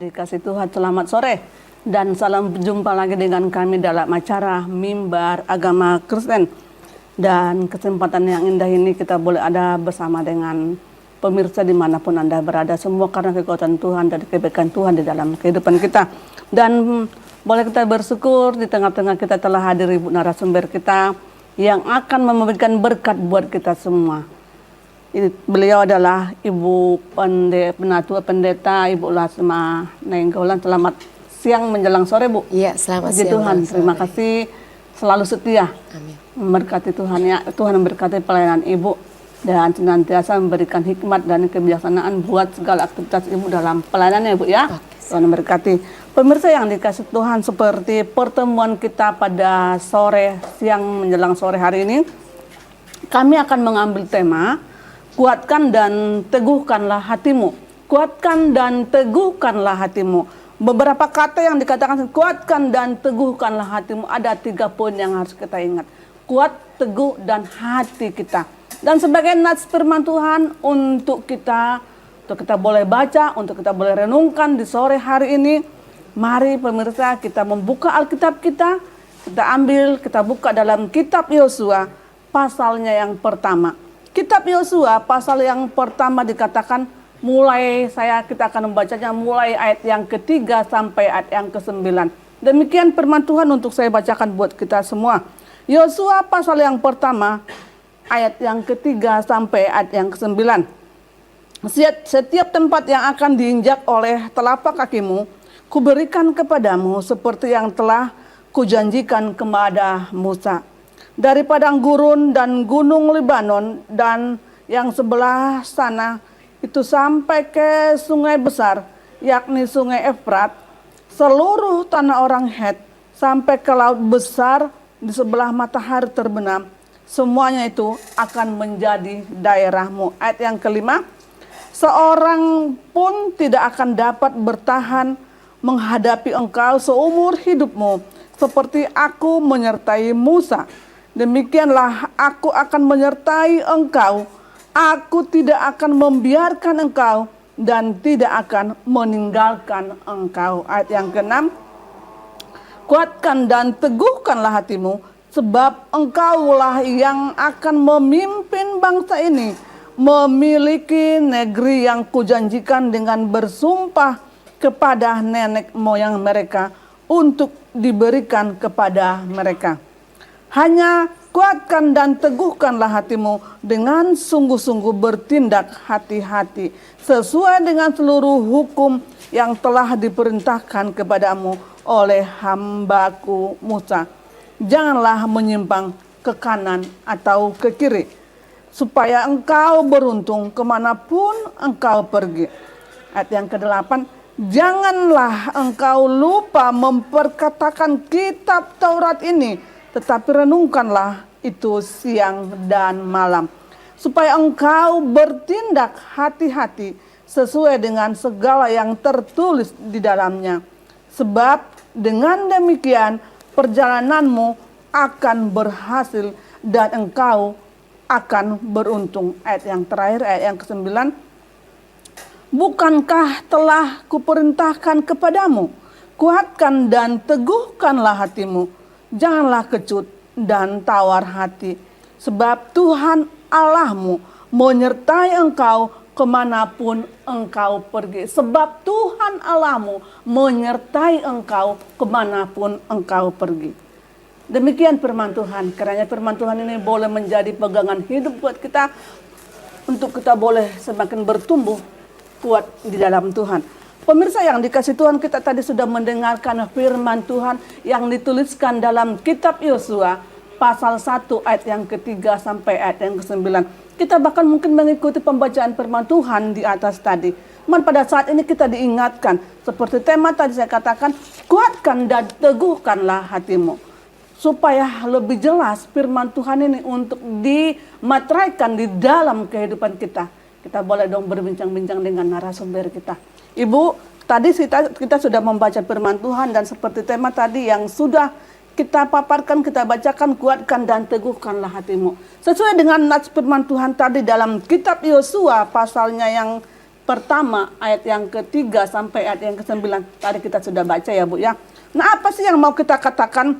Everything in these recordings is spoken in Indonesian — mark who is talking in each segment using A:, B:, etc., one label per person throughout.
A: dikasih Tuhan, selamat sore dan salam jumpa lagi dengan kami dalam acara Mimbar Agama Kristen. Dan kesempatan yang indah ini kita boleh ada bersama dengan pemirsa dimanapun Anda berada, semua karena kekuatan Tuhan dan kebaikan Tuhan di dalam kehidupan kita. Dan boleh kita bersyukur di tengah-tengah kita telah hadir ibu narasumber kita yang akan memberikan berkat buat kita semua. Beliau adalah Ibu Penatua Pendeta Ibu Lasma Nainggolan. Selamat siang menjelang sore, Bu.
B: Iya, selamat
A: Puji
B: siang.
A: Tuhan, terima kasih selalu setia.
B: Amin.
A: Memberkati Tuhan ya, Tuhan memberkati pelayanan Ibu dan senantiasa memberikan hikmat dan kebijaksanaan buat segala aktivitas Ibu dalam pelayanannya, Bu ya. Tuhan memberkati. Pemirsa yang dikasih Tuhan, seperti pertemuan kita pada siang menjelang sore hari ini, kami akan mengambil tema kuatkan dan teguhkanlah hatimu. Kuatkan dan teguhkanlah hatimu. Beberapa kata yang dikatakan kuatkan dan teguhkanlah hatimu. Ada 3 poin yang harus kita ingat. Kuat, teguh, dan hati kita. Dan sebagai nats firman Tuhan untuk kita boleh baca, untuk kita boleh renungkan di sore hari ini. Mari pemirsa kita membuka Alkitab kita. Kita ambil, kita buka dalam kitab Yosua pasalnya yang pertama. Kitab Yosua pasal yang pertama dikatakan kita akan membacanya mulai ayat yang ketiga sampai ayat yang ke-9. Demikian firman Tuhan untuk saya bacakan buat kita semua. Yosua pasal yang pertama ayat yang ketiga sampai ayat yang ke-9. Setiap tempat yang akan diinjak oleh telapak kakimu, kuberikan kepadamu seperti yang telah kujanjikan kepada Musa. Dari padang gurun dan gunung Libanon dan yang sebelah sana itu sampai ke sungai besar, yakni sungai Efrat, seluruh tanah orang Het, sampai ke laut besar di sebelah matahari terbenam, semuanya itu akan menjadi daerahmu. Ayat yang kelima, seorang pun tidak akan dapat bertahan menghadapi engkau seumur hidupmu, seperti aku menyertai Musa. Demikianlah aku akan menyertai engkau. Aku tidak akan membiarkan engkau dan tidak akan meninggalkan engkau. Ayat yang ke-6. Kuatkan dan teguhkanlah hatimu, sebab engkaulah yang akan memimpin bangsa ini, memiliki negeri yang kujanjikan dengan bersumpah kepada nenek moyang mereka untuk diberikan kepada mereka. Hanya kuatkan dan teguhkanlah hatimu dengan sungguh-sungguh bertindak hati-hati sesuai dengan seluruh hukum yang telah diperintahkan kepadamu oleh hambaku Musa. Janganlah menyimpang ke kanan atau ke kiri, supaya engkau beruntung kemanapun engkau pergi. Ayat yang ke-8, janganlah engkau lupa memperkatakan kitab Taurat ini, tetapi renungkanlah itu siang dan malam, supaya engkau bertindak hati-hati sesuai dengan segala yang tertulis di dalamnya. Sebab dengan demikian perjalananmu akan berhasil dan engkau akan beruntung. Ayat yang terakhir, ayat yang ke-9. Bukankah telah kuperintahkan kepadamu, kuatkan dan teguhkanlah hatimu, janganlah kecut dan tawar hati, sebab Tuhan Allahmu menyertai engkau kemanapun engkau pergi. Sebab Tuhan Allahmu menyertai engkau kemanapun engkau pergi. Demikian firman Tuhan. Kiranya firman Tuhan ini boleh menjadi pegangan hidup buat kita, untuk kita boleh semakin bertumbuh kuat di dalam Tuhan. Pemirsa yang dikasih Tuhan, kita tadi sudah mendengarkan firman Tuhan yang dituliskan dalam kitab Yosua pasal 1 ayat yang ketiga sampai ayat yang ke-9. Kita bahkan mungkin mengikuti pembacaan firman Tuhan di atas tadi. Namun pada saat ini kita diingatkan, seperti tema tadi saya katakan, kuatkan dan teguhkanlah hatimu. Supaya lebih jelas firman Tuhan ini untuk dimateraikan di dalam kehidupan kita. Kita boleh dong berbincang-bincang dengan narasumber kita. Ibu, tadi kita sudah membaca firman Tuhan dan seperti tema tadi yang sudah kita paparkan, kita bacakan, kuatkan dan teguhkanlah hatimu. Sesuai dengan nats firman Tuhan tadi dalam kitab Yosua pasalnya yang pertama ayat yang ketiga sampai ayat yang ke-9 tadi kita sudah baca ya Bu ya. Nah, apa sih yang mau kita katakan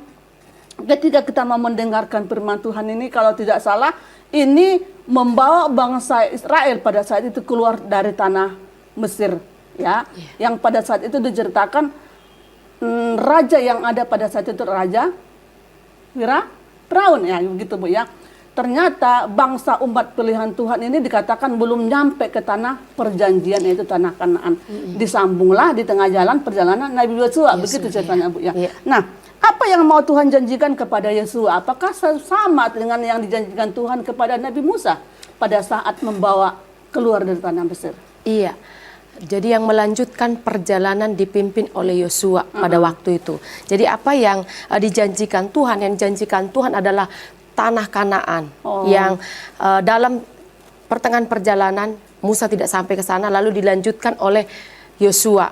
A: ketika kita mau mendengarkan firman Tuhan ini? Kalau tidak salah, ini membawa bangsa Israel pada saat itu keluar dari tanah Mesir, ya. Yang pada saat itu diceritakan raja yang ada pada saat itu Raja Firaun, ya, begitu Bu ya. Ternyata bangsa umat pilihan Tuhan ini dikatakan belum nyampe ke tanah perjanjian, yaitu tanah Kanaan. Disambunglah di tengah jalan perjalanan Nabi Yosua, begitu ceritanya Bu ya. Nah, apa yang mau Tuhan janjikan kepada Yosua? Apakah sama dengan yang dijanjikan Tuhan kepada Nabi Musa pada saat membawa keluar dari tanah Mesir?
B: Iya. Jadi yang melanjutkan perjalanan dipimpin oleh Yosua pada waktu itu. Jadi apa yang dijanjikan Tuhan? Yang dijanjikan Tuhan adalah tanah Kanaan yang dalam pertengahan perjalanan Musa tidak sampai ke sana, lalu dilanjutkan oleh Yosua.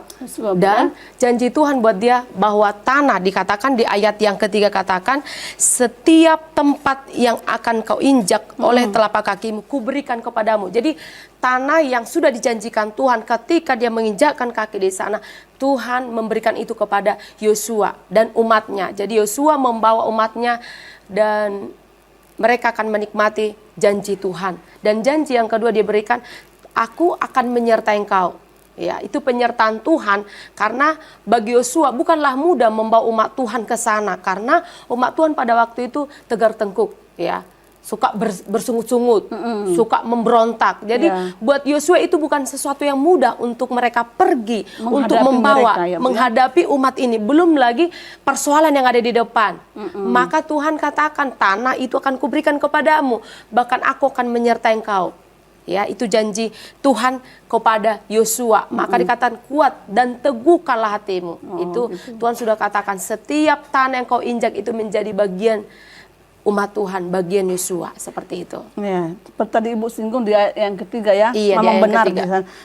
B: Dan janji Tuhan buat dia bahwa tanah, dikatakan di ayat yang ketiga, katakan setiap tempat yang akan kau injak oleh telapak kakimu kuberikan kepadamu. Jadi tanah yang sudah dijanjikan Tuhan ketika dia menginjakkan kaki di sana, Tuhan memberikan itu kepada Yosua dan umatnya. Jadi Yosua membawa umatnya dan mereka akan menikmati janji Tuhan. Dan janji yang kedua diberikan, aku akan menyertai engkau. Ya, itu penyertaan Tuhan, karena bagi Yosua bukanlah mudah membawa umat Tuhan ke sana, karena umat Tuhan pada waktu itu tegar tengkuk, ya, suka bersungut-sungut, suka memberontak. Jadi buat Yosua itu bukan sesuatu yang mudah untuk mereka pergi untuk membawa, mereka, menghadapi umat ini. Belum lagi persoalan yang ada di depan. Maka Tuhan katakan, tanah itu akan kuberikan kepadamu, bahkan aku akan menyertai engkau. Ya, itu janji Tuhan kepada Yosua. Maka dikatakan kuat dan teguhkanlah hatimu. Itu Tuhan sudah katakan, setiap tanah yang kau injak itu menjadi bagian umat Tuhan, bagian Yosua, seperti itu. Ya,
A: seperti tadi Ibu singgung di ayat yang ketiga ya, memang benar.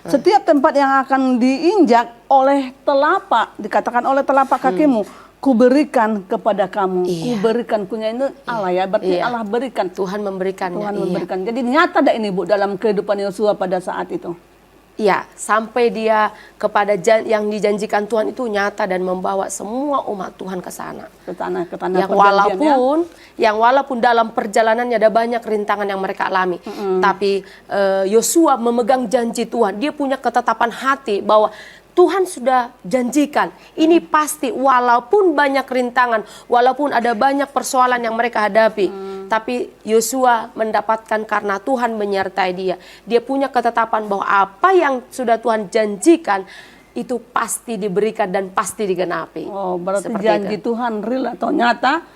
A: Setiap tempat yang akan diinjak oleh telapak, dikatakan oleh telapak kakimu, kuberikan kepada kamu. Kuberikan, punya itu Allah ya, berarti Allah berikan.
B: Tuhan memberikan.
A: Tuhan memberikan. Jadi nyata ada ini Bu dalam kehidupan Yosua pada saat itu.
B: Iya, sampai dia kepada yang dijanjikan Tuhan itu nyata dan membawa semua umat Tuhan ke sana. Ke tanah yang walaupun dalam perjalanannya ada banyak rintangan yang mereka alami, tapi Yosua memegang janji Tuhan. Dia punya ketetapan hati bahwa Tuhan sudah janjikan, ini pasti walaupun banyak rintangan, walaupun ada banyak persoalan yang mereka hadapi, tapi Yosua mendapatkan karena Tuhan menyertai dia. Dia punya ketetapan bahwa apa yang sudah Tuhan janjikan itu pasti diberikan dan pasti digenapi.
A: Oh, berarti janji itu Tuhan real atau nyata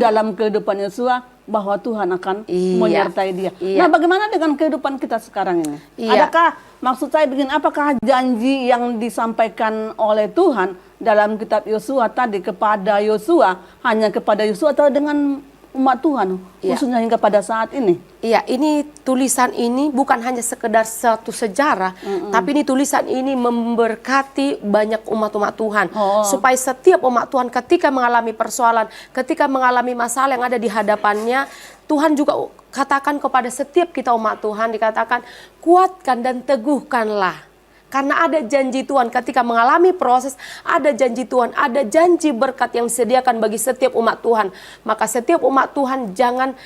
A: dalam kehidupan Yosua, bahwa Tuhan akan menyertai dia. Nah, bagaimana dengan kehidupan kita sekarang ini? Adakah, maksud saya begini, apakah janji yang disampaikan oleh Tuhan dalam kitab Yosua tadi kepada Yosua hanya kepada Yosua atau dengan umat Tuhan, khususnya hingga pada saat ini?
B: Iya, ini tulisan ini bukan hanya sekedar satu sejarah, tapi ini tulisan ini memberkati banyak umat-umat Tuhan. Supaya setiap umat Tuhan ketika mengalami persoalan, ketika mengalami masalah yang ada di hadapannya, Tuhan juga katakan kepada setiap kita umat Tuhan, dikatakan kuatkan dan teguhkanlah. Karena ada janji Tuhan ketika mengalami proses, ada janji Tuhan, ada janji berkat yang disediakan bagi setiap umat Tuhan. Maka setiap umat Tuhan jangan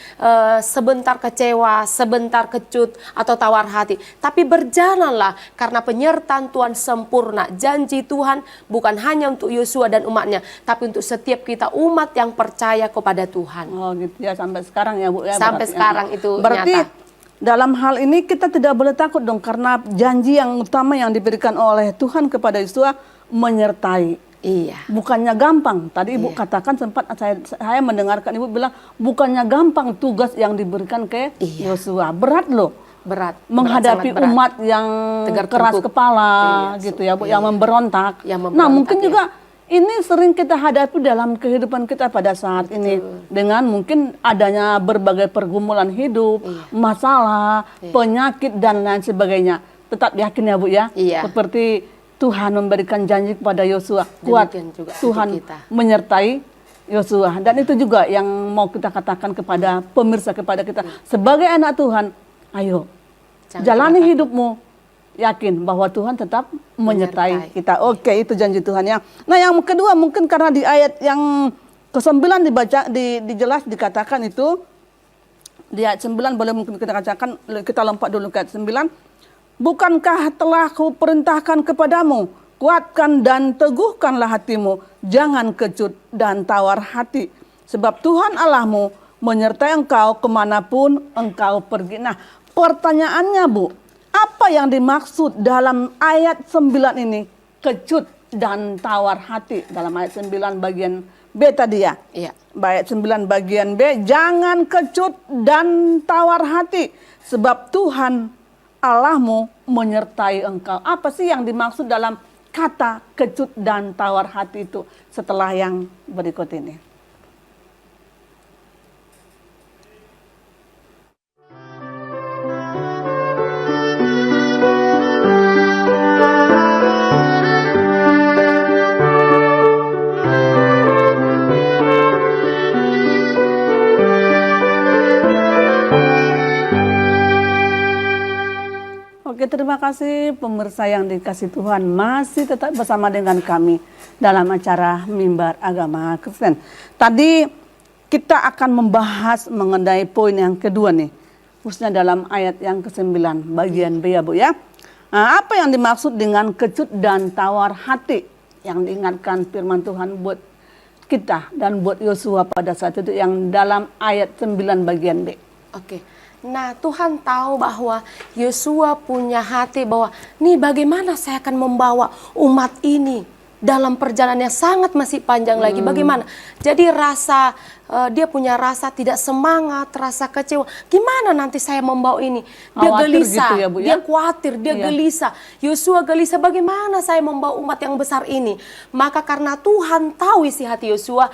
B: sebentar kecewa, sebentar kecut atau tawar hati. Tapi berjalanlah karena penyertaan Tuhan sempurna. Janji Tuhan bukan hanya untuk Yosua dan umatnya, tapi untuk setiap kita umat yang percaya kepada Tuhan.
A: Oh gitu ya, sampai sekarang ya Bu ya.
B: Sampai sekarang itu
A: berarti
B: nyata.
A: Dalam hal ini kita tidak boleh takut dong, karena janji yang utama yang diberikan oleh Tuhan kepada Yosua menyertai.
B: Iya.
A: Bukannya gampang. Tadi Ibu katakan, sempat saya mendengarkan Ibu bilang bukannya gampang tugas yang diberikan ke Yosua. Berat loh.
B: Berat.
A: Menghadapi berat. Umat yang keras kepala gitu ya Bu, yang memberontak. Nah, mungkin juga ini sering kita hadapi dalam kehidupan kita pada saat ini, dengan mungkin adanya berbagai pergumulan hidup, masalah, penyakit dan lain sebagainya. Tetap yakin ya Bu ya, seperti Tuhan memberikan janji kepada Yosua, kuat, Tuhan menyertai Yosua. Dan itu juga yang mau kita katakan kepada pemirsa, kepada kita sebagai anak Tuhan, ayo jalani hidupmu yakin bahwa Tuhan tetap menyertai
B: Menyertai.
A: kita. Oke, itu janji Tuhan ya. Nah, yang kedua mungkin karena di ayat yang ke-9 dibaca dijelas dikatakan itu di ayat 9 boleh mungkin kita katakan, kita lompat dulu ke ayat 9. Bukankah telah kuperintahkan kepadamu, kuatkan dan teguhkanlah hatimu, jangan kecut dan tawar hati. Sebab Tuhan Allahmu menyertai engkau kemanapun engkau pergi. Nah, pertanyaannya Bu, apa yang dimaksud dalam ayat 9 ini? Kecut dan tawar hati. Dalam ayat 9 bagian B tadi ya?
B: Iya.
A: Ayat 9 bagian B, jangan kecut dan tawar hati. Sebab Tuhan Allahmu menyertai engkau. Apa sih yang dimaksud dalam kata kecut dan tawar hati itu setelah yang berikut ini? Oke, terima kasih pemirsa yang dikasih Tuhan, masih tetap bersama dengan kami dalam acara Mimbar Agama Kristen. Tadi kita akan membahas mengenai poin yang kedua nih, khususnya dalam ayat yang ke-9 bagian B ya Bu ya. Nah, apa yang dimaksud dengan kecut dan tawar hati yang diingatkan firman Tuhan buat kita dan buat Yosua pada saat itu yang dalam ayat 9 bagian B.
B: Oke. Nah, Tuhan tahu bahwa Yosua punya hati bahwa nih bagaimana saya akan membawa umat ini dalam perjalanan yang sangat masih panjang lagi. Bagaimana? Jadi dia punya rasa tidak semangat, rasa kecewa. Gimana nanti saya membawa ini? Dia
A: Khawatir
B: gelisah,
A: gitu ya, Bu, ya?
B: dia khawatir, dia
A: Iya.
B: gelisah. Yosua gelisah, bagaimana saya membawa umat yang besar ini? Maka karena Tuhan tahu isi hati Yosua,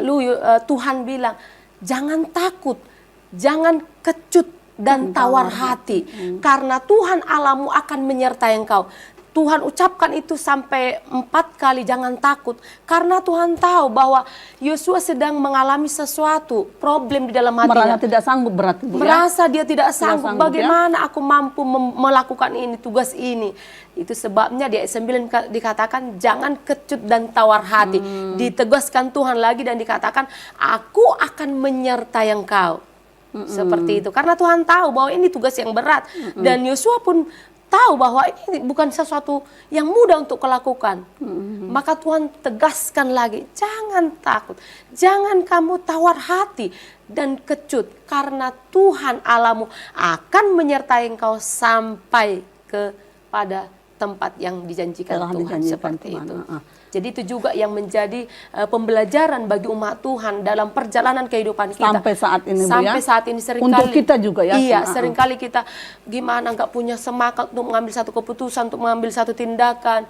B: lalu Tuhan bilang, jangan takut, jangan kecut dan tawar hati, karena Tuhan Allahmu akan menyertai engkau. Tuhan ucapkan itu sampai 4 kali, jangan takut, karena Tuhan tahu bahwa Yosua sedang mengalami sesuatu problem di dalam hatinya.
A: Merasa tidak sanggup berarti Bu ya?
B: Merasa dia tidak sanggup,
A: sanggup,
B: bagaimana aku mampu melakukan ini, tugas ini. Itu sebabnya di ayat 9 dikatakan jangan kecut dan tawar hati. Ditegaskan Tuhan lagi dan dikatakan aku akan menyertai engkau. Seperti itu, karena Tuhan tahu bahwa ini tugas yang berat, dan Yosua pun tahu bahwa ini bukan sesuatu yang mudah untuk kulakukan. Maka Tuhan tegaskan lagi, jangan takut, jangan kamu tawar hati dan kecut, karena Tuhan Allahmu akan menyertai engkau sampai kepada tempat yang dijanjikan
A: Telah
B: Tuhan.
A: dijanjikan
B: Seperti
A: Tuhan.
B: itu. Jadi itu juga yang menjadi pembelajaran bagi umat Tuhan dalam perjalanan kehidupan kita.
A: Sampai saat ini Bu ya?
B: Sampai saat ini seringkali.
A: Untuk kita juga ya?
B: Iya, seringkali kita gimana nggak punya semangat untuk mengambil satu keputusan, untuk mengambil satu tindakan.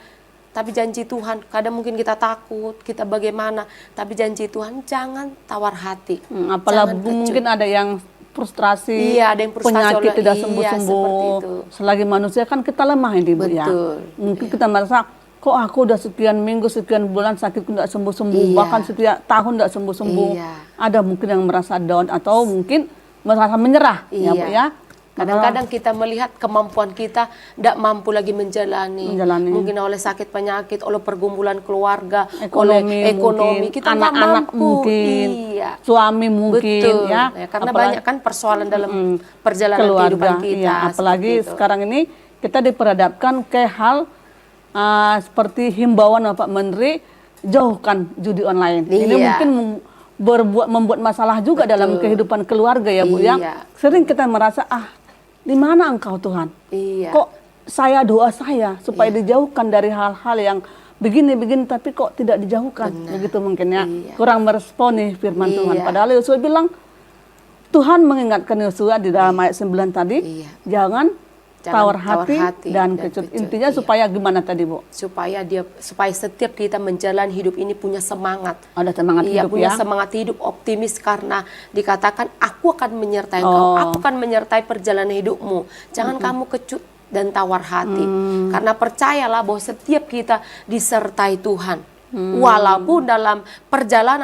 B: Tapi janji Tuhan, kadang mungkin kita takut, kita bagaimana. Tapi janji Tuhan, jangan tawar hati.
A: Apalagi
B: Jangan kecut.
A: mungkin ada yang frustrasi,
B: Iya, ada yang frustasi
A: penyakit
B: oleh-
A: tidak
B: iya,
A: sembuh-sembuh.
B: seperti itu.
A: Selagi manusia kan kita lemah ini Bu ya.
B: Betul,
A: Mungkin kita merasa, kok aku udah sekian minggu, sekian bulan sakitku tidak sembuh-sembuh,
B: Iya.
A: bahkan setiap tahun tidak sembuh-sembuh.
B: Iya.
A: Ada mungkin yang merasa down atau mungkin merasa menyerah ya Bu ya.
B: Kadang-kadang kita melihat kemampuan kita tidak mampu lagi menjalani.
A: Menjalani.
B: Mungkin oleh sakit penyakit, oleh pergumulan keluarga,
A: Ekonomi
B: oleh ekonomi.
A: mungkin,
B: Kita nggak
A: anak-anak
B: mampu.
A: mungkin,
B: Iya.
A: suami mungkin
B: Betul.
A: ya.
B: Karena
A: Apalagi-
B: banyak kan persoalan dalam perjalanan
A: keluarga,
B: kehidupan kita.
A: iya. Apalagi
B: seperti itu.
A: sekarang ini kita diperhadapkan ke hal seperti himbauan Bapak Menteri, jauhkan judi online. Ini
B: Iya.
A: mungkin membuat masalah juga dalam kehidupan keluarga ya Bu ya.
B: Iya.
A: Sering kita merasa di mana engkau Tuhan?
B: Iya.
A: Kok doa saya supaya dijauhkan dari hal-hal yang begini-begini tapi kok tidak dijauhkan? Begitu mungkin ya.
B: Iya.
A: Kurang meresponi firman Tuhan.
B: Iya.
A: Padahal Yosua bilang, Tuhan mengingatkan Yosua di dalam ayat 9 tadi,
B: Iya.
A: jangan tawar
B: tawar
A: hati
B: hati
A: dan
B: dan
A: kecut.
B: kecut,
A: Intinya
B: iya.
A: supaya gimana tadi Bu?
B: supaya setiap kita menjalani hidup ini punya semangat.
A: Ada semangat
B: Iya,
A: hidup
B: punya
A: ya.
B: semangat hidup, optimis, karena dikatakan aku akan menyertai engkau, aku akan menyertai perjalanan hidupmu. Jangan kamu kecut dan tawar hati. Karena percayalah bahwa setiap kita disertai Tuhan. Walaupun dalam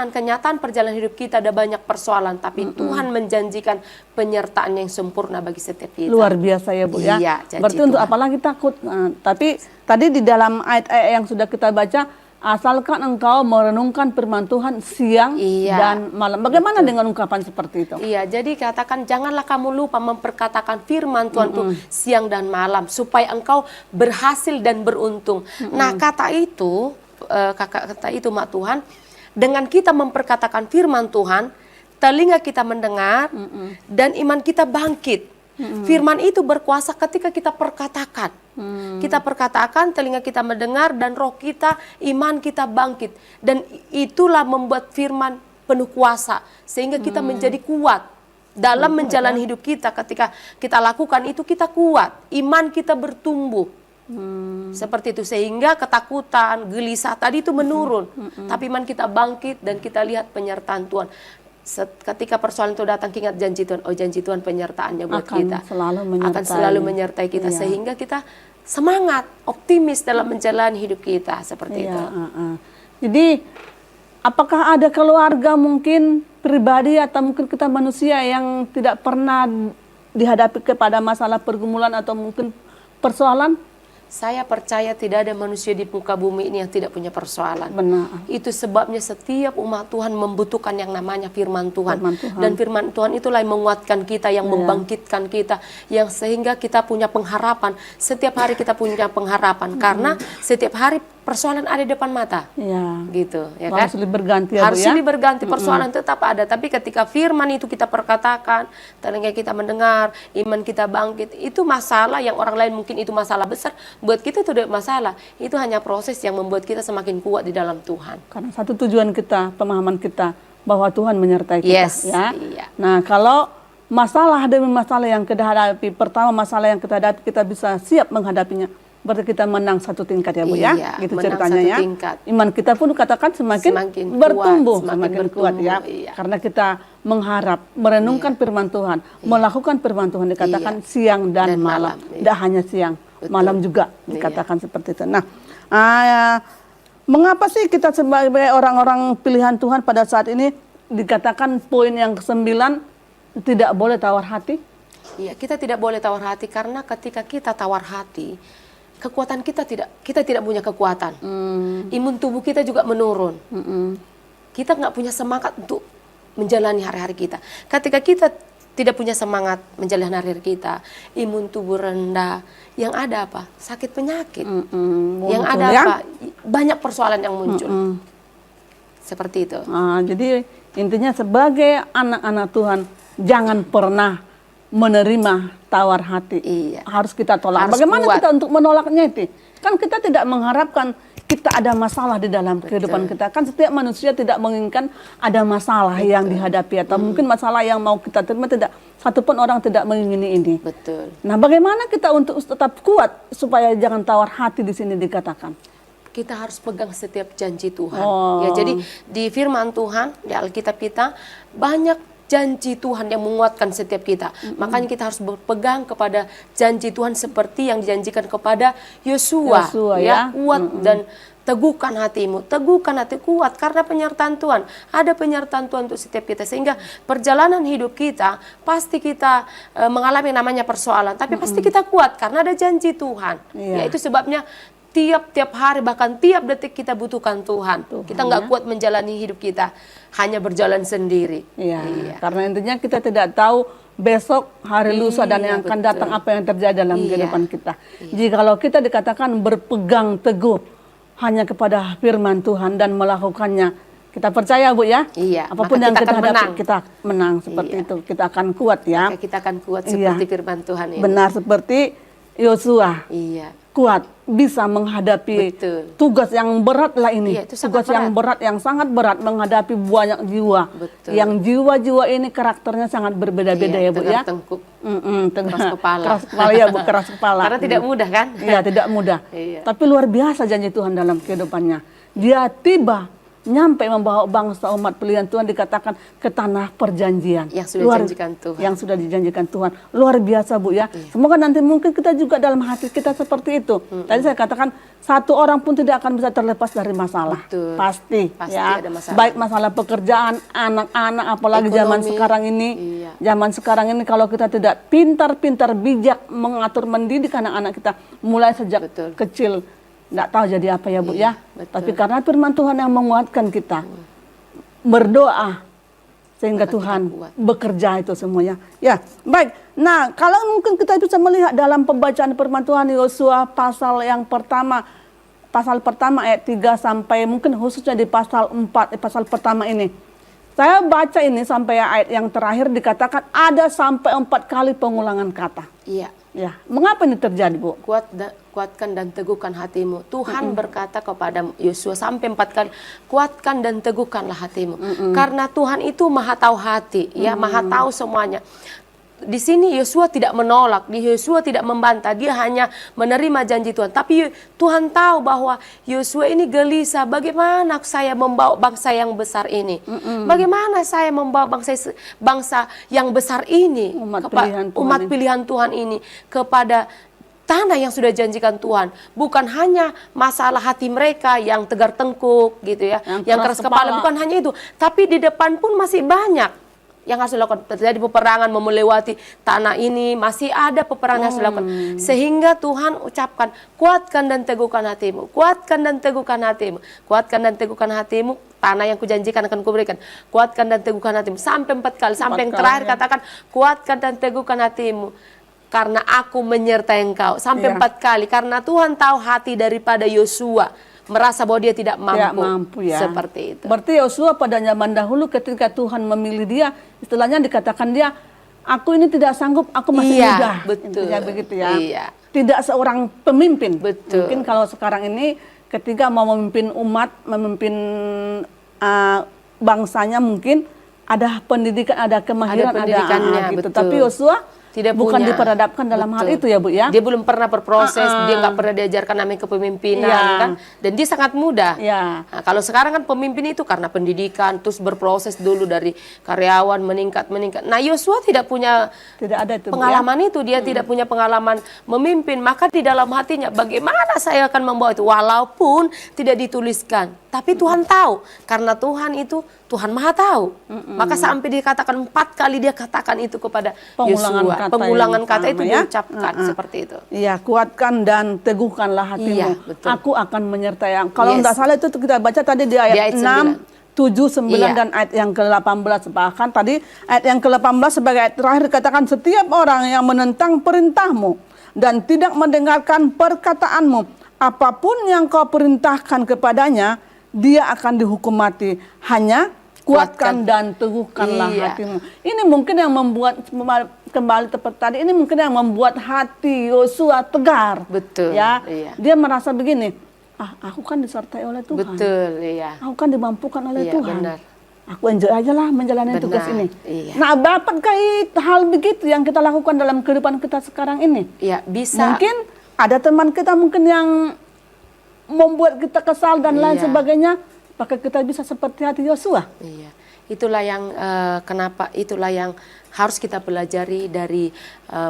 B: kenyataan perjalanan hidup kita ada banyak persoalan, tapi Tuhan menjanjikan penyertaan yang sempurna bagi setiap kita.
A: Luar biasa ya Bu ya.
B: Iya, janji
A: Berarti untuk
B: Tuhan.
A: apalagi takut. Nah, tapi tadi di dalam ayat-ayat yang sudah kita baca, asalkan engkau merenungkan firman Tuhan siang
B: Iya,
A: dan malam. Bagaimana dengan ungkapan seperti itu?
B: Iya, jadi katakan janganlah kamu lupa memperkatakan firman Tuhan itu siang dan malam supaya engkau berhasil dan beruntung. Nah, kata itu Mak Tuhan, dengan kita memperkatakan firman Tuhan, telinga kita mendengar dan iman kita bangkit. Firman itu berkuasa ketika kita perkatakan. Kita perkatakan, telinga kita mendengar dan roh kita, iman kita bangkit. Dan itulah membuat firman penuh kuasa sehingga kita menjadi kuat dalam menjalani hidup kita. Ketika kita lakukan itu kita kuat, iman kita bertumbuh. Seperti itu, sehingga ketakutan, gelisah tadi itu menurun. Tapi iman kita bangkit dan kita lihat penyertaan Tuhan. Ketika persoalan itu datang, ingat janji Tuhan. Oh, janji Tuhan penyertaannya buat kita akan selalu menyertai kita, sehingga kita semangat, optimis dalam menjalani hidup kita seperti itu.
A: Jadi apakah ada keluarga mungkin pribadi atau mungkin kita manusia yang tidak pernah dihadapi kepada masalah pergumulan atau mungkin persoalan?
B: Saya percaya tidak ada manusia di muka bumi ini yang tidak punya persoalan.
A: Benar.
B: Itu sebabnya setiap umat Tuhan membutuhkan yang namanya firman Tuhan. Dan firman Tuhan itulah yang menguatkan kita, yang membangkitkan kita, yang sehingga kita punya pengharapan. Setiap hari kita punya pengharapan karena setiap hari persoalan ada di depan mata. Gitu, ya kan?
A: Harus silih berganti ya,
B: harus silih berganti, persoalan tetap ada. Tapi ketika firman itu kita perkatakan, telinga kita mendengar, iman kita bangkit, itu masalah yang orang lain mungkin itu masalah besar, buat kita itu tidak masalah. Itu hanya proses yang membuat kita semakin kuat di dalam Tuhan.
A: Karena satu tujuan kita, pemahaman kita bahwa Tuhan menyertai kita. Ya.
B: Iya.
A: Nah, kalau masalah demi masalah yang kita hadapi, pertama masalah yang kita hadapi kita bisa siap menghadapinya. Berarti kita menang satu tingkat ya Bu ya, gitu ceritanya ya.
B: Tingkat.
A: Iman kita pun katakan semakin bertumbuh, semakin kuat ya.
B: Iya.
A: Karena kita mengharap, merenungkan firman Tuhan, melakukan firman Tuhan dikatakan siang dan malam. Tidak hanya siang, malam juga dikatakan seperti itu. Nah, mengapa sih kita sebagai orang-orang pilihan Tuhan pada saat ini dikatakan poin yang ke-9 tidak boleh tawar hati?
B: Iya, kita tidak boleh tawar hati karena ketika kita tawar hati, kekuatan kita tidak punya kekuatan. Imun tubuh kita juga menurun. Kita nggak punya semangat untuk menjalani hari-hari kita. Ketika kita tidak punya semangat menjalani hari-hari kita, imun tubuh rendah, yang ada apa? Sakit penyakit. Yang ada apa? Banyak persoalan yang muncul. Seperti itu.
A: Jadi intinya sebagai anak-anak Tuhan, jangan pernah menerima tawar hati. Harus kita tolak. Bagaimana kita untuk menolaknya itu? Kan kita tidak mengharapkan kita ada masalah di dalam kehidupan kita. Kan setiap manusia tidak menginginkan ada masalah yang dihadapi atau mungkin masalah yang mau kita terima. Tidak, satupun orang tidak mengingini ini.
B: Betul.
A: Nah, bagaimana kita untuk tetap kuat supaya jangan tawar hati di sini dikatakan?
B: Kita harus pegang setiap janji Tuhan. Ya, jadi di firman Tuhan, di Alkitab kita banyak janji Tuhan yang menguatkan setiap kita. Makanya kita harus berpegang kepada janji Tuhan seperti yang dijanjikan kepada Yosua. Ya, kuat dan teguhkan hatimu, teguhkan hati, kuat karena penyertaan Tuhan. Ada penyertaan Tuhan untuk setiap kita, sehingga perjalanan hidup kita pasti kita mengalami namanya persoalan, tapi pasti kita kuat karena ada janji Tuhan. Ya, itu sebabnya tiap hari bahkan tiap detik kita butuhkan Tuhan. Kita nggak kuat menjalani hidup kita hanya berjalan sendiri.
A: Karena intinya kita tidak tahu besok, hari lusa dan yang akan datang apa yang terjadi dalam kehidupan kita. Jikalau kita dikatakan berpegang teguh hanya kepada firman Tuhan dan melakukannya, kita percaya Bu ya, apapun yang kita hadapi kita menang seperti itu. Kita akan kuat ya.
B: Kita akan kuat seperti firman Tuhan ini.
A: Benar seperti Yosua. Kuat, bisa menghadapi tugas yang berat lah ini. Tugas yang berat, yang sangat berat menghadapi banyak jiwa. Yang jiwa-jiwa ini karakternya sangat berbeda-beda ya Bu ya.
B: Tengkuk.
A: Keras kepala. Keras kepala ya Bu, keras kepala.
B: Karena tidak mudah kan?
A: Iya, tidak mudah. Tapi luar biasa janji Tuhan dalam kehidupannya. Dia tiba nyampe membawa bangsa umat pilihan Tuhan dikatakan ke tanah perjanjian.
B: Yang sudah dijanjikan Tuhan.
A: Yang sudah dijanjikan Tuhan. Luar biasa, Bu ya. Semoga nanti mungkin kita juga dalam hati kita seperti itu. Tadi saya katakan satu orang pun tidak akan bisa terlepas dari masalah.
B: Betul.
A: Pasti ya.
B: ada masalah.
A: Baik masalah pekerjaan, anak-anak, apalagi zaman
B: Ekonomi.
A: sekarang ini.
B: Iya.
A: Zaman sekarang ini kalau kita tidak pintar-pintar bijak mengatur mendidik anak-anak kita mulai sejak
B: Betul.
A: kecil, nggak tahu jadi apa ya, Bu ya.
B: betul.
A: Tapi karena firman Tuhan yang menguatkan kita, berdoa sehingga
B: Maka kita
A: Tuhan
B: kuat.
A: bekerja itu semuanya. Ya, baik. Nah, kalau mungkin kita bisa melihat dalam pembacaan firman Tuhan Yosua pasal yang pertama, pasal pertama ayat 3 sampai mungkin khususnya di pasal 4, pasal pertama ini. Saya baca ini sampai ayat yang terakhir dikatakan ada sampai 4 kali pengulangan kata.
B: Iya.
A: Ya, mengapa ini terjadi, Bu?
B: Kuatkan dan teguhkan hatimu. Tuhan berkata kepada Yosua sampai 4 kali, kuatkan dan teguhkanlah hatimu. Karena Tuhan itu maha tahu hati, ya, maha tahu semuanya. Di sini Yosua tidak menolak, Yosua tidak membantah, dia hanya menerima janji Tuhan. Tapi Tuhan tahu bahwa Yosua ini gelisah, bagaimana saya membawa bangsa yang besar ini? Bagaimana saya membawa bangsa yang besar ini, umat pilihan Tuhan ini kepada tanah yang sudah janjikan Tuhan. Bukan hanya masalah hati mereka yang tegar tengkuk gitu ya, yang keras kepala, bukan hanya itu, tapi di depan pun masih banyak yang harus dilakukan. Terjadi peperangan melewati tanah ini, masih ada peperangan yang harus dilakukan. Sehingga Tuhan ucapkan, kuatkan dan teguhkan hatimu, kuatkan dan teguhkan hatimu, kuatkan dan teguhkan hatimu, tanah yang kujanjikan akan kuberikan, kuatkan dan teguhkan hatimu. Sampai 4 kali, sampai yang terakhir katakan, kuatkan dan teguhkan hatimu, karena aku menyertai engkau. Sampai 4 kali, karena Tuhan tahu hati daripada Yosua, merasa bahwa dia tidak mampu,
A: ya.
B: Seperti itu.
A: Berarti Yosua pada zaman dahulu ketika Tuhan memilih dia, istilahnya dikatakan dia, aku ini tidak sanggup, aku masih muda.
B: Betul.
A: Intinya begitu ya.
B: Iya.
A: Tidak seorang pemimpin.
B: Betul.
A: Mungkin kalau sekarang ini ketika mau memimpin umat, memimpin bangsanya mungkin ada pendidikan, ada kemahiran, ada
B: pendidikannya,
A: gitu.
B: betul.
A: Tapi Yosua bukan
B: punya.
A: diperhadapkan dalam hal itu
B: Betul.
A: ya, Bu ya.
B: Dia belum pernah berproses, dia nggak pernah diajarkan namanya kepemimpinan kan, dan dia sangat muda. Nah, kalau sekarang kan pemimpin itu karena pendidikan, terus berproses dulu dari karyawan meningkat. Nah, Yosua tidak
A: ada itu,
B: pengalaman itu, dia tidak punya pengalaman memimpin, maka di dalam hatinya bagaimana saya akan membawa itu, walaupun tidak dituliskan, tapi Tuhan tahu, karena Tuhan itu Tuhan maha tahu. Maka sampai dikatakan 4 kali dia katakan itu kepada Yosua. Pengulangan kata itu diucapkan seperti itu.
A: Iya, kuatkan dan teguhkanlah hatimu.
B: Iya, betul.
A: Aku akan menyertai. Kalau tidak salah itu kita baca tadi di ayat 6, 7, 9 dan ayat yang ke-18. Bahkan tadi ayat yang ke-18 sebagai ayat terakhir dikatakan, setiap orang yang menentang perintahmu dan tidak mendengarkan perkataanmu, apapun yang kau perintahkan kepadanya, dia akan dihukum mati. Hanya kuatkan dan teguhkanlah hatimu. Ini mungkin yang membuat, kembali tepat tadi, ini mungkin yang membuat hati Yosua tegar.
B: Betul.
A: Ya, dia merasa begini, aku kan disertai oleh Tuhan.
B: Betul, iya.
A: Aku kan dimampukan oleh Tuhan.
B: Benar.
A: Aku enjoy aja lah menjalani tugas ini.
B: Iya.
A: Nah, dapatkah hal begitu yang kita lakukan dalam kehidupan kita sekarang ini?
B: Iya, bisa.
A: Mungkin ada teman kita mungkin yang membuat kita kesal dan lain sebagainya. Apakah kita bisa seperti hati Yosua?
B: Iya, itulah yang itulah yang harus kita pelajari dari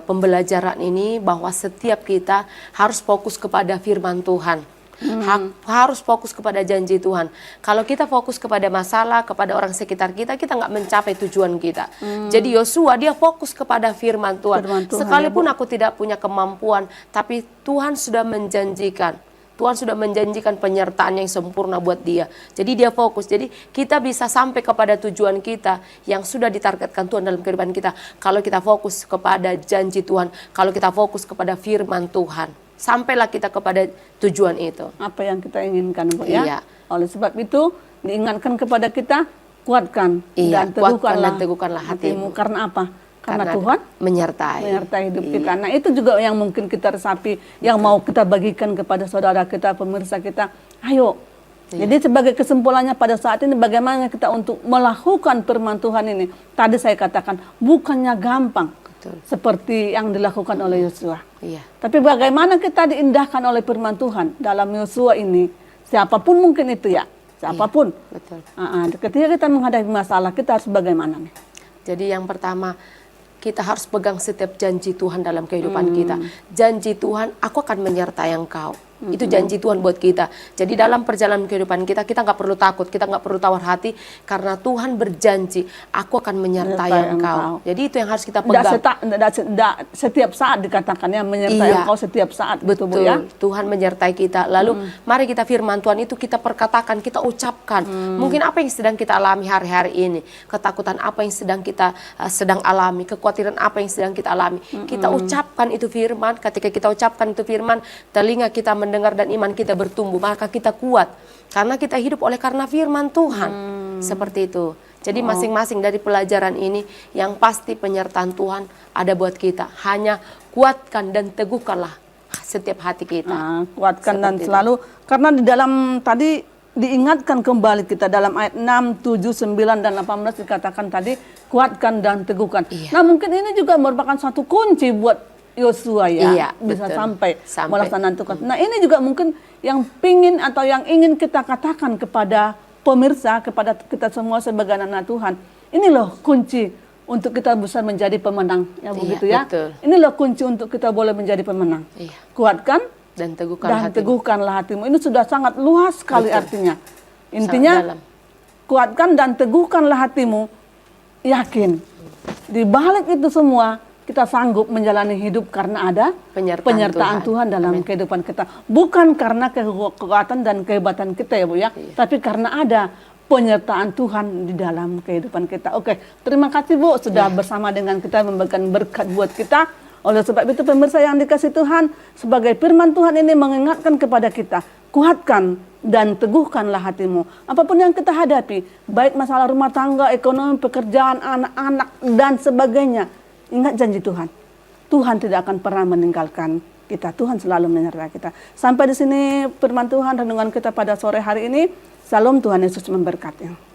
B: pembelajaran ini, bahwa setiap kita harus fokus kepada firman Tuhan. Harus fokus kepada janji Tuhan. Kalau kita fokus kepada masalah, kepada orang sekitar kita, kita nggak mencapai tujuan kita. Jadi Yosua dia fokus kepada firman Tuhan. Sekalipun aku tidak punya kemampuan, tapi Tuhan sudah menjanjikan. Tuhan sudah menjanjikan penyertaan yang sempurna buat dia. Jadi dia fokus. Jadi kita bisa sampai kepada tujuan kita yang sudah ditargetkan Tuhan dalam kehidupan kita. Kalau kita fokus kepada janji Tuhan, kalau kita fokus kepada firman Tuhan, sampailah kita kepada tujuan itu.
A: Apa yang kita inginkan, Bu ya.
B: Iya.
A: Oleh sebab itu diingatkan kepada kita, kuatkan dan teguhkanlah hatimu. Karena apa? Karena Tuhan menyertai hidup kita. Nah, itu juga yang mungkin kita resapi, yang mau kita bagikan kepada saudara kita, pemirsa kita. Ayo. Jadi sebagai kesimpulannya pada saat ini, bagaimana kita untuk melakukan firman Tuhan ini. Tadi saya katakan, bukannya gampang. Seperti yang dilakukan oleh Yosua. Tapi bagaimana kita diindahkan oleh firman Tuhan dalam Yosua ini. Siapapun mungkin itu ya. siapapun.
B: Betul.
A: Ketika kita menghadapi masalah, kita harus bagaimana nih?
B: Jadi yang pertama, kita harus pegang setiap janji Tuhan dalam kehidupan kita. Janji Tuhan, aku akan menyertai engkau. Itu janji Tuhan buat kita. Jadi dalam perjalanan kehidupan kita, kita nggak perlu takut, kita nggak perlu tawar hati, karena Tuhan berjanji, aku akan menyertai engkau. Jadi itu yang harus kita pegang.
A: Setiap saat dikatakannya menyertai engkau setiap saat.
B: Betul,
A: gitu, Bu, ya?
B: Tuhan menyertai kita. Lalu mari kita firman Tuhan itu kita perkatakan, kita ucapkan. Mungkin apa yang sedang kita alami hari-hari ini, ketakutan apa yang sedang kita sedang alami, kekhawatiran apa yang sedang kita alami. Kita ucapkan itu firman. Ketika kita ucapkan itu firman, telinga kita mendengar dan iman kita bertumbuh, maka kita kuat. Karena kita hidup oleh karena firman Tuhan. Seperti itu. Jadi masing-masing dari pelajaran ini, yang pasti penyertaan Tuhan ada buat kita. Hanya kuatkan dan teguhkanlah setiap hati kita.
A: Kuatkan
B: Seperti
A: dan
B: itu.
A: selalu, karena di dalam tadi diingatkan kembali kita dalam ayat 6, 7, 9, dan 18 dikatakan tadi, kuatkan dan teguhkan. Nah mungkin ini juga merupakan suatu kunci buat Yosua ya,
B: Iya,
A: bisa
B: betul.
A: sampai melaksanakan tugas. Nah ini juga mungkin yang pingin atau yang ingin kita katakan kepada pemirsa, kepada kita semua sebagai anak Tuhan. Ini loh kunci untuk kita bisa menjadi pemenang, ya begitu ya.
B: Betul.
A: Ini loh kunci untuk kita boleh menjadi pemenang.
B: Iya.
A: Kuatkan
B: Dan teguhkan
A: dan
B: hatimu.
A: teguhkanlah hatimu. Ini sudah sangat luas sekali artinya.
B: Sangat
A: Intinya
B: dalam.
A: kuatkan dan teguhkanlah hatimu. Yakin di balik itu semua kita sanggup menjalani hidup karena ada penyertaan Tuhan dalam kehidupan kita. Bukan karena kekuatan dan kehebatan kita ya Bu ya, tapi karena ada penyertaan Tuhan di dalam kehidupan kita. Oke, terima kasih Bu sudah bersama dengan kita membagikan berkat buat kita. Oleh sebab itu pemirsa yang dikasih Tuhan, sebagai firman Tuhan ini mengingatkan kepada kita, kuatkan dan teguhkanlah hatimu. Apapun yang kita hadapi, baik masalah rumah tangga, ekonomi, pekerjaan, anak-anak, dan sebagainya. Ingat janji Tuhan. Tuhan tidak akan pernah meninggalkan kita. Tuhan selalu menyertai kita. Sampai di sini firman Tuhan renungan kita pada sore hari ini. Salam, Tuhan Yesus memberkati.